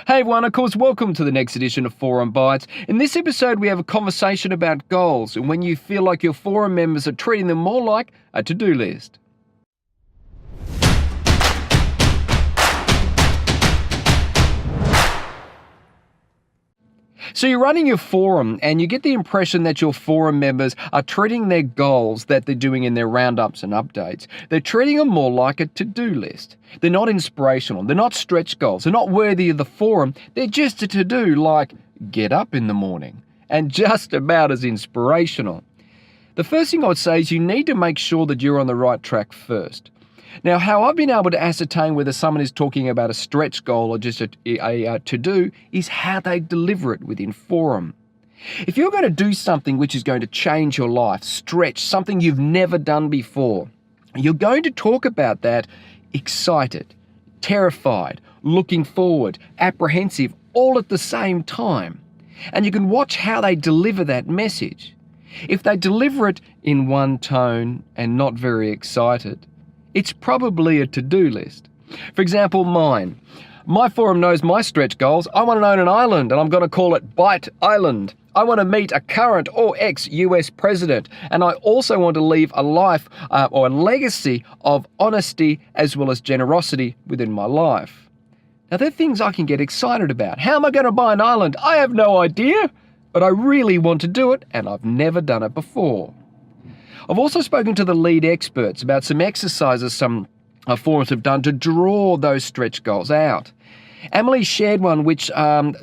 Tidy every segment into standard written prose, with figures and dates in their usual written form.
Hey everyone, of course, welcome to the next edition of Forum Bites. In this episode, we have a conversation about goals and when you feel like your forum members are treating them more like a to-do list. So you're running your forum and you get the impression that your forum members are treating their goals that they're doing in their roundups and updates. They're treating them more like a to-do list. They're not inspirational. They're not stretch goals. They're not worthy of the forum. They're just a to-do like get up in the morning and just about as inspirational. The first thing I would say is you need to make sure that you're on the right track first. Now, how I've been able to ascertain whether someone is talking about a stretch goal or just a to-do is how they deliver it within forum. If you're going to do something which is going to change your life, stretch, something you've never done before, you're going to talk about that excited, terrified, looking forward, apprehensive, all at the same time. And you can watch how they deliver that message. If they deliver it in one tone and not very excited, it's probably a to-do list. For example, mine. My forum knows my stretch goals. I want to own an island and I'm going to call it Bite Island. I want to meet a current or ex-US president, and I also want to leave a life or a legacy of honesty as well as generosity within my life. Now, they're things I can get excited about. How am I going to buy an island? I have no idea, but I really want to do it and I've never done it before. I've also spoken to the lead experts about some exercises some forums have done to draw those stretch goals out. Emily shared one which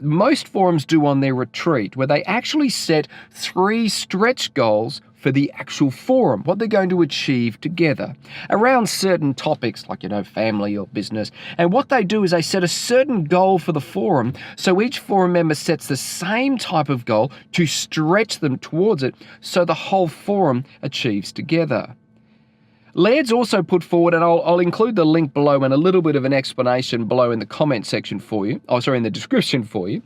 most forums do on their retreat, where they actually set 3 stretch goals for the actual forum, what they're going to achieve together around certain topics like, family or business. And what they do is they set a certain goal for the forum, so each forum member sets the same type of goal to stretch them towards it so the whole forum achieves together. Laird's also put forward, and I'll include the link below and a little bit of an explanation below in the comment section for you, in the description for you,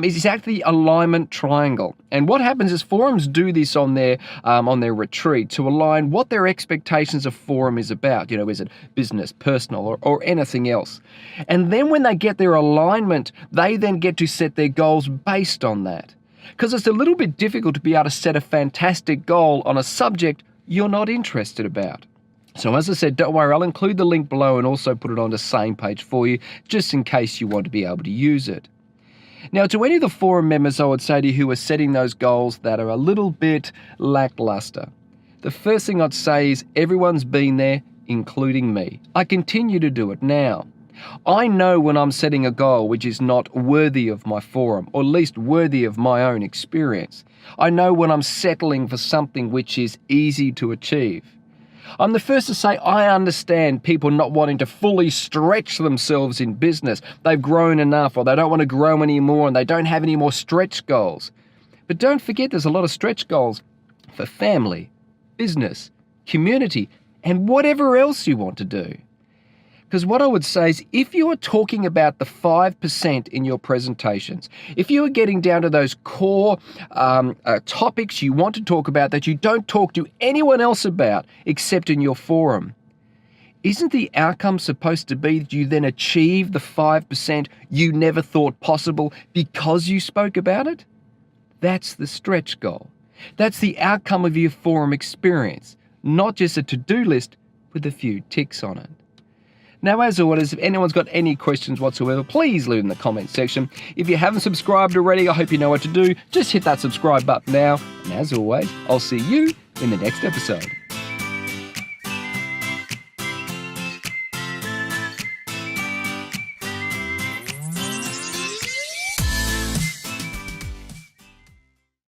is exactly the alignment triangle. And what happens is forums do this on their retreat to align what their expectations of forum is about. Is it business, personal, or anything else? And then when they get their alignment, they then get to set their goals based on that. Because it's a little bit difficult to be able to set a fantastic goal on a subject you're not interested about. So as I said, don't worry, I'll include the link below and also put it on the same page for you, just in case you want to be able to use it. Now, to any of the forum members, I would say to you who are setting those goals that are a little bit lackluster, the first thing I'd say is everyone's been there, including me. I continue to do it now. I know when I'm setting a goal which is not worthy of my forum, or at least worthy of my own experience. I know when I'm settling for something which is easy to achieve. I'm the first to say I understand people not wanting to fully stretch themselves in business. They've grown enough, or they don't want to grow anymore, and they don't have any more stretch goals. But don't forget there's a lot of stretch goals for family, business, community, and whatever else you want to do. Because what I would say is if you are talking about the 5% in your presentations, if you are getting down to those core topics you want to talk about that you don't talk to anyone else about except in your forum, isn't the outcome supposed to be that you then achieve the 5% you never thought possible because you spoke about it? That's the stretch goal. That's the outcome of your forum experience, not just a to-do list with a few ticks on it. Now, as always, if anyone's got any questions whatsoever, please leave in the comment section. If you haven't subscribed already, I hope you know what to do. Just hit that subscribe button now. And as always, I'll see you in the next episode.